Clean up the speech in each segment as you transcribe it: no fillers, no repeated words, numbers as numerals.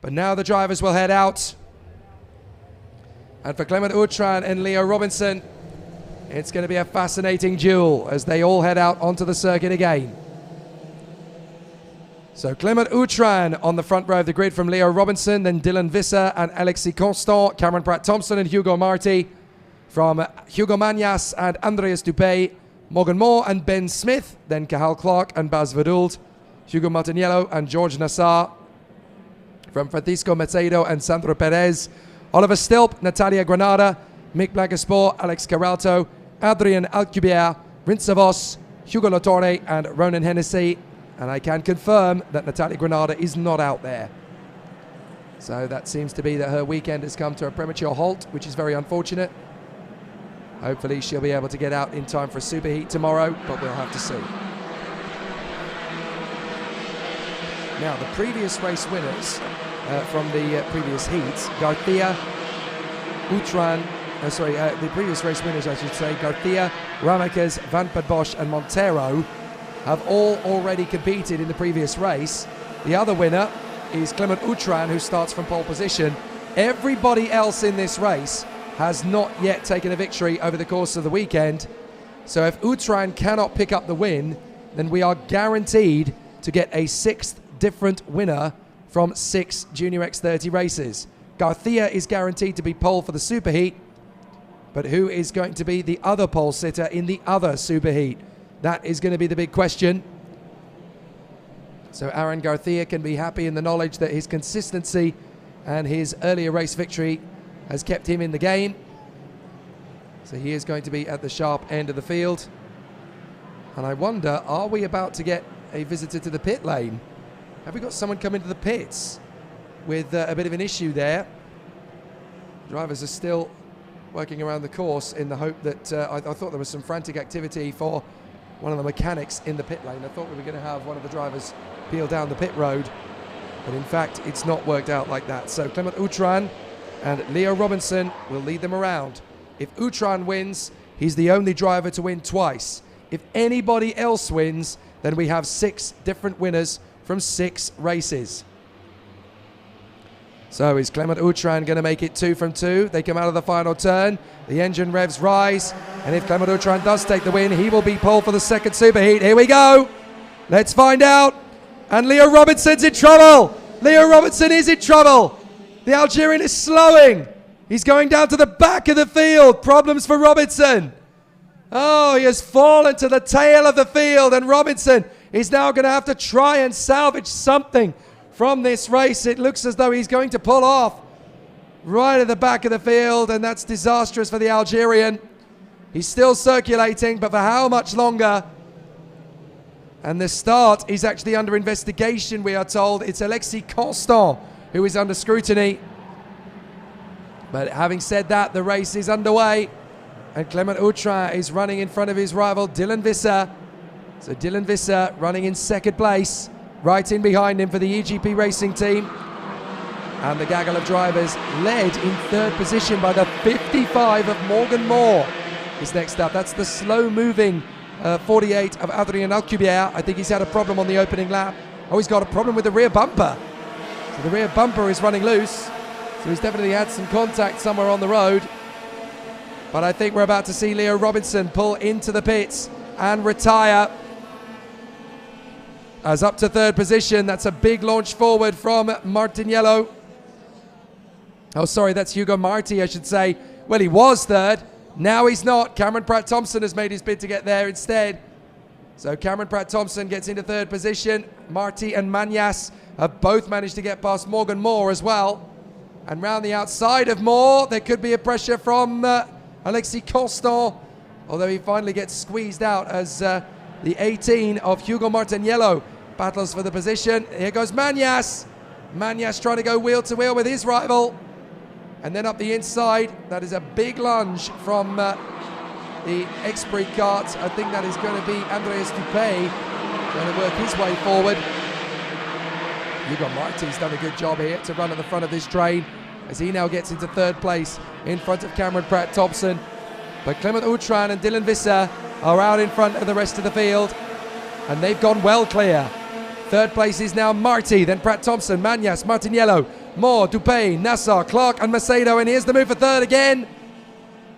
But now the drivers will head out. And for Clement Outram and Leo Robinson, it's going to be a fascinating duel as they all head out onto the circuit again. So Clement Outram on the front row of the grid from Leo Robinson, then Dylan Visser and Alexis Constant, Cameron Pratt-Thompson and Hugo Marti, from Hugo Magnas and Andreas Dupé, Morgan Moore and Ben Smith, then Cahal Clark and Bas Verdult, Hugo Martiniello and George Nassar, from Francisco Macedo and Sandro Perez, Oliver Stilp, Natalia Granada, Mick Blancasport, Alex Caralto, Adrien Alcubierre, Rinsavos, Hugo Latorre and Ronan Hennessy. And I can confirm that Natalia Granada is not out there. So that seems to be that her weekend has come to a premature halt, which is very unfortunate. Hopefully she'll be able to get out in time for a superheat tomorrow, but we'll have to see. Now, the previous race winners from the previous heats, Garcia, Outram, the previous race winners, I should say, Garcia, Ramekes, Van Bosch and Montero have all already competed in the previous race. The other winner is Clement Outram, who starts from pole position. Everybody else in this race has not yet taken a victory over the course of the weekend. So if Outram cannot pick up the win, then we are guaranteed to get a sixth different winner from 6 Junior X30 races. Garcia is guaranteed to be pole for the superheat, but who is going to be the other pole sitter in the other superheat? That is going to be the big question. So Aaron Garcia can be happy in the knowledge that his consistency and his earlier race victory has kept him in the game. So he is going to be at the sharp end of the field. And I wonder, are we about to get a visitor to the pit lane? Have we got someone coming to the pits with a bit of an issue there? Drivers are still working around the course in the hope that I thought there was some frantic activity for one of the mechanics in the pit lane. I thought we were going to have one of the drivers peel down the pit road, but in fact it's not worked out like that. So Clement Outram and Leo Robinson will lead them around. If Outram wins, he's the only driver to win twice. If anybody else wins, then we have 6 different winners from 6 races. So is Clement Outram going to make it 2 from 2? They come out of the final turn. The engine revs rise. And if Clement Outram does take the win, he will be pole for the second superheat. Here we go. Let's find out. And Leo Robinson's in trouble. Leo Robinson is in trouble. The Algerian is slowing. He's going down to the back of the field. Problems for Robinson. Oh, he has fallen to the tail of the field. And Robinson is now going to have to try and salvage something from this race. It looks as though he's going to pull off right at the back of the field, and that's disastrous for the Algerian. He's still circulating, but for how much longer? And the start is actually under investigation, we are told. It's Alexis Constant who is under scrutiny. But having said that, the race is underway, and Clement Outram is running in front of his rival Dylan Visser. So Dylan Visser running in second place, right in behind him for the EGP Racing team. And the gaggle of drivers led in third position by the 55 of Morgan Moore is next up. That's the slow-moving 48 of Adrien Alcubierre. I think he's had a problem on the opening lap. Oh, he's got a problem with the rear bumper. So the rear bumper is running loose. So he's definitely had some contact somewhere on the road. But I think we're about to see Leo Robinson pull into the pits and retire. As up to third position, that's a big launch forward from Martiniello. Oh, sorry, that's Hugo Marti, I should say. Well, he was third. Now he's not. Cameron Pratt-Thompson has made his bid to get there instead. So Cameron Pratt-Thompson gets into third position. Marti and Magnas have both managed to get past Morgan Moore as well. And round the outside of Moore, there could be a pressure from Alexis Constant, although he finally gets squeezed out as the 18 of Hugo Martiniello battles for the position. Here goes Magnas. Magnas trying to go wheel to wheel with his rival. And then up the inside, that is a big lunge from the X30 kart. I think that is going to be Andreas Dupé trying to work his way forward. Hugo Marti's done a good job here to run at the front of this train as he now gets into third place in front of Cameron Pratt-Thompson. But Clement Outram and Dylan Visser are out in front of the rest of the field, and they've gone well clear. Third place is now Marti, then Pratt-Thompson, Magnas, Martiniello, Moore, Dupay, Nassar, Clark and Messaoud. And here's the move for third again.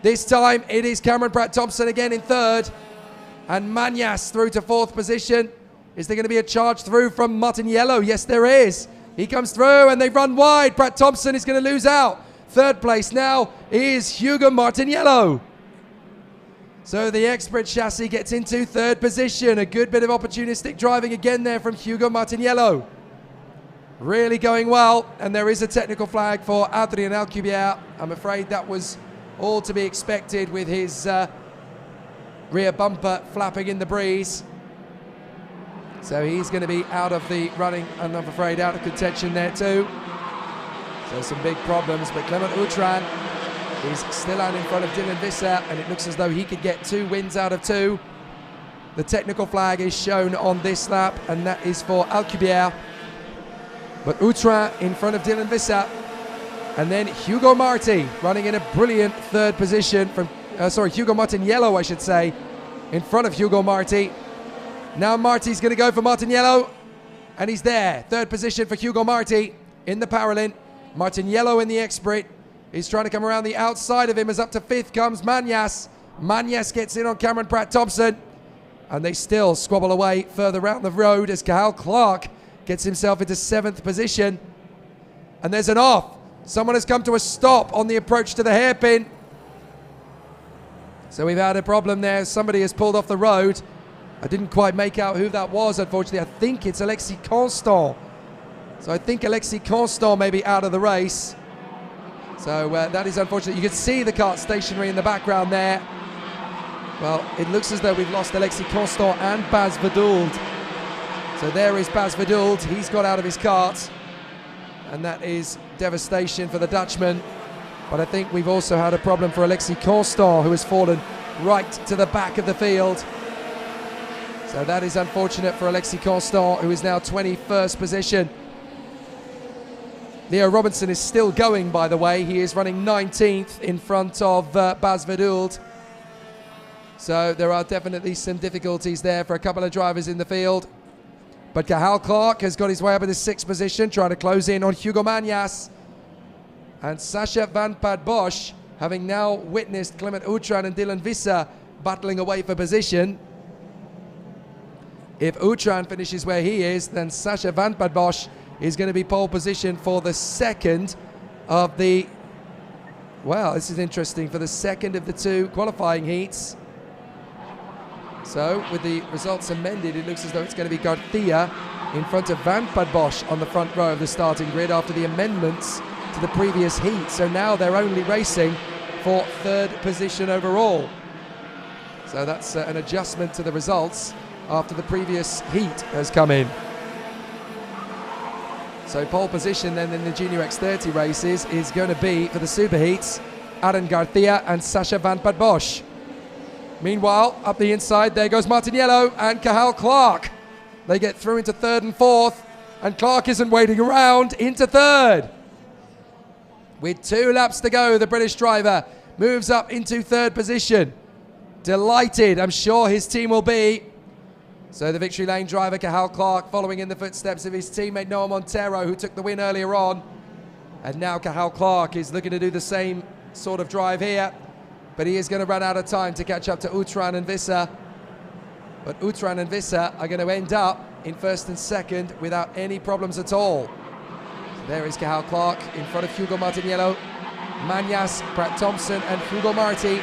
This time it is Cameron Pratt-Thompson again in third. And Manias through to fourth position. Is there going to be a charge through from Martiniello? Yes, there is. He comes through and they run wide. Pratt-Thompson is going to lose out. Third place now is Hugo Martiniello. So the expert chassis gets into third position. A good bit of opportunistic driving again there from Hugo Martiniello. Really going well. And there is a technical flag for Adrien Alcubierre. I'm afraid that was all to be expected with his rear bumper flapping in the breeze. So he's going to be out of the running and I'm afraid out of contention there too. So some big problems, but Clement Outram is still out in front of Dylan Visser and it looks as though he could get 2 wins out of 2. The technical flag is shown on this lap and that is for Alcubierre. But Outram in front of Dylan Visser. And then Hugo Marti running in a brilliant third position from, Hugo Martiniello I should say, in front of Hugo Marti. Now Marti's going to go for Martiniello, and he's there. Third position for Hugo Marti in the Paralin. Martiniello in the X30. He's trying to come around the outside of him as up to fifth comes Manias. Manias gets in on Cameron Pratt-Thompson, and they still squabble away further round the road as Cathal Clark gets himself into seventh position. And there's an off. Someone has come to a stop on the approach to the hairpin. So we've had a problem there. Somebody has pulled off the road. I didn't quite make out who that was, unfortunately. I think it's Alexis Constant. So I think Alexis Constant may be out of the race. So that is unfortunate. You can see the kart stationary in the background there. Well, it looks as though we've lost Alexis Constant and Bas Verdould. So there is Bas Verdould. He's got out of his kart. And that is devastation for the Dutchman. But I think we've also had a problem for Alexis Constant, who has fallen right to the back of the field. So that is unfortunate for Alexis Constant, who is now 21st position. Leo Robinson is still going, by the way. He is running 19th in front of Bas Verdould. So there are definitely some difficulties there for a couple of drivers in the field. But Cathal Clark has got his way up in the 6th position, trying to close in on Hugo Manias. And Sacha van Pad Bosch, having now witnessed Clement Outram and Dylan Visser battling away for position. If Outram finishes where he is, then Sacha van Pad Bosch is going to be pole position for the second of the, well, this is interesting, for the second of the 2 qualifying heats. So with the results amended, it looks as though it's going to be Garcia in front of Van Pad Bosch on the front row of the starting grid after the amendments to the previous heat. So now they're only racing for 3rd position overall. So that's an adjustment to the results after the previous heat has come in. So pole position then in the Junior X30 races is going to be, for the super heats, Aaron Garcia and Sacha van Pad Bosch. Meanwhile, up the inside, there goes Martiniello and Cathal Clark. They get through into 3rd and 4th, and Clark isn't waiting around, into 3rd. With 2 laps to go, the British driver moves up into 3rd position. Delighted, I'm sure his team will be. So the victory lane driver, Cathal Clark, following in the footsteps of his teammate Noah Montero, who took the win earlier on. And now Cathal Clark is looking to do the same sort of drive here. But he is going to run out of time to catch up to Outram and Visser. But Outram and Visser are going to end up in 1st and 2nd without any problems at all. So there is Cathal Clark in front of Hugo Martiniello, Manias, Pratt-Thompson and Hugo Marti.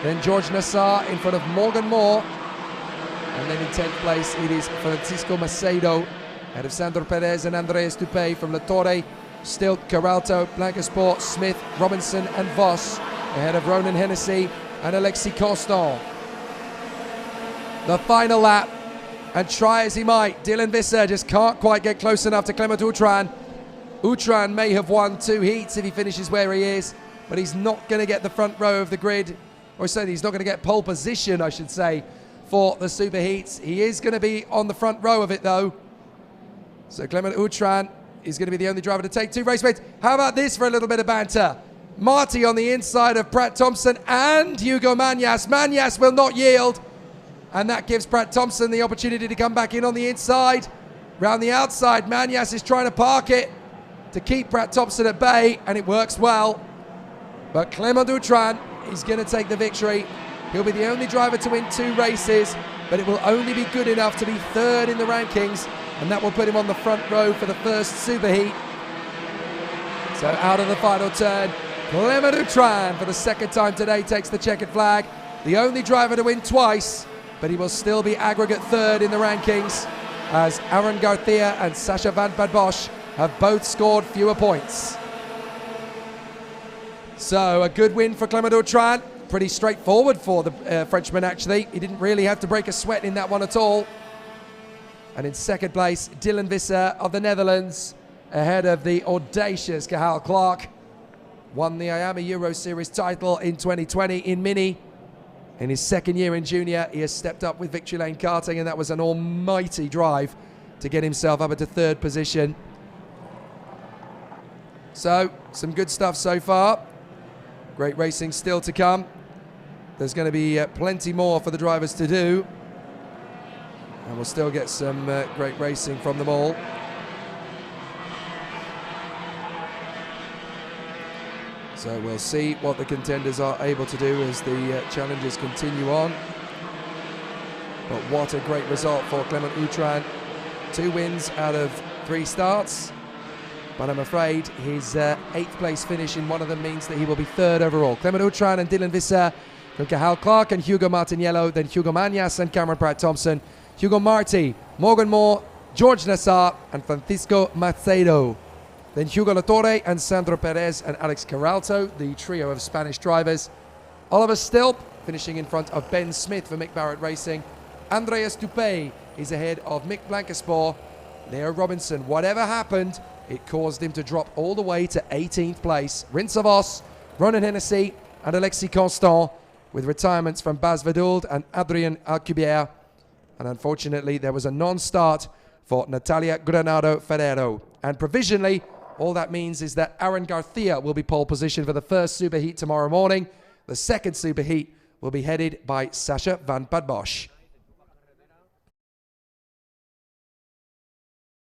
Then George Nassar in front of Morgan Moore. And then in 10th place it is Francisco Macedo ahead of Sandro Perez and Andreas Dupay from La Torre, Stilt, Caralto, Blancasport, Smith, Robinson and Voss ahead of Ronan Hennessy and Alexis Constant. The final lap, and try as he might, Dylan Visser just can't quite get close enough to Clement Outram. Outram may have won 2 heats if he finishes where he is, but he's not going to get the front row of the grid, or certainly he's not going to get pole position, I should say, for the super heats. He is going to be on the front row of it though. So Clement Outram is going to be the only driver to take 2 race wins. How about this for a little bit of banter? Marti on the inside of Pratt-Thompson and Hugo Manias. Manias will not yield, and that gives Pratt-Thompson the opportunity to come back in on the inside. Round the outside, Manias is trying to park it. to keep Brad Thompson at bay, and it works well. But Clément Doutran is going to take the victory. He'll be the only driver to win 2 races, but it will only be good enough to be 3rd in the rankings, and that will put him on the front row for the first superheat. So out of the final turn, Clément Doutran for the 2nd time today takes the checkered flag. The only driver to win twice, but he will still be aggregate 3rd in the rankings, as Aaron Garcia and Sacha Van Padbosch have both scored fewer points. So a good win for Clément Doutran. Pretty straightforward for the Frenchman, actually. He didn't really have to break a sweat in that one at all. And in 2nd place, Dylan Visser of the Netherlands, ahead of the audacious Cathal Clark. Won the IAME Euro Series title in 2020 in Mini. In his 2nd year in junior, he has stepped up with Victory Lane Karting, and that was an almighty drive to get himself up into 3rd position. So, some good stuff so far. Great racing still to come. There's going to be plenty more for the drivers to do. And we'll still get some great racing from them all. So we'll see what the contenders are able to do as the challenges continue on. But what a great result for Clément Doutran. 2 wins out of 3 starts. But I'm afraid his 8th place finish in one of them means that he will be 3rd overall. Clément Doutran and Dylan Visser from Cathal Clark and Hugo Martiniello, then Hugo Magnas and Cameron Pratt-Thompson, Hugo Marti, Morgan Moore, George Nassar and Francisco Macedo. Then Hugo Latorre and Sandro Perez and Alex Caralto, the trio of Spanish drivers. Oliver Stilp finishing in front of Ben Smith for Mick Barrett Racing. Andreas Dupé is ahead of Mick Blankenspor. Leo Robinson, whatever happened, it caused him to drop all the way to 18th place. Rinsavos, Ronan Hennessy and Alexis Constant, with retirements from Baz Verdult and Adrien Alcubierre. And unfortunately, there was a non-start for Natalia Granado Ferrero. And provisionally, all that means is that Aaron Garcia will be pole position for the 1st superheat tomorrow morning. The 2nd superheat will be headed by Sacha Van Padbosch.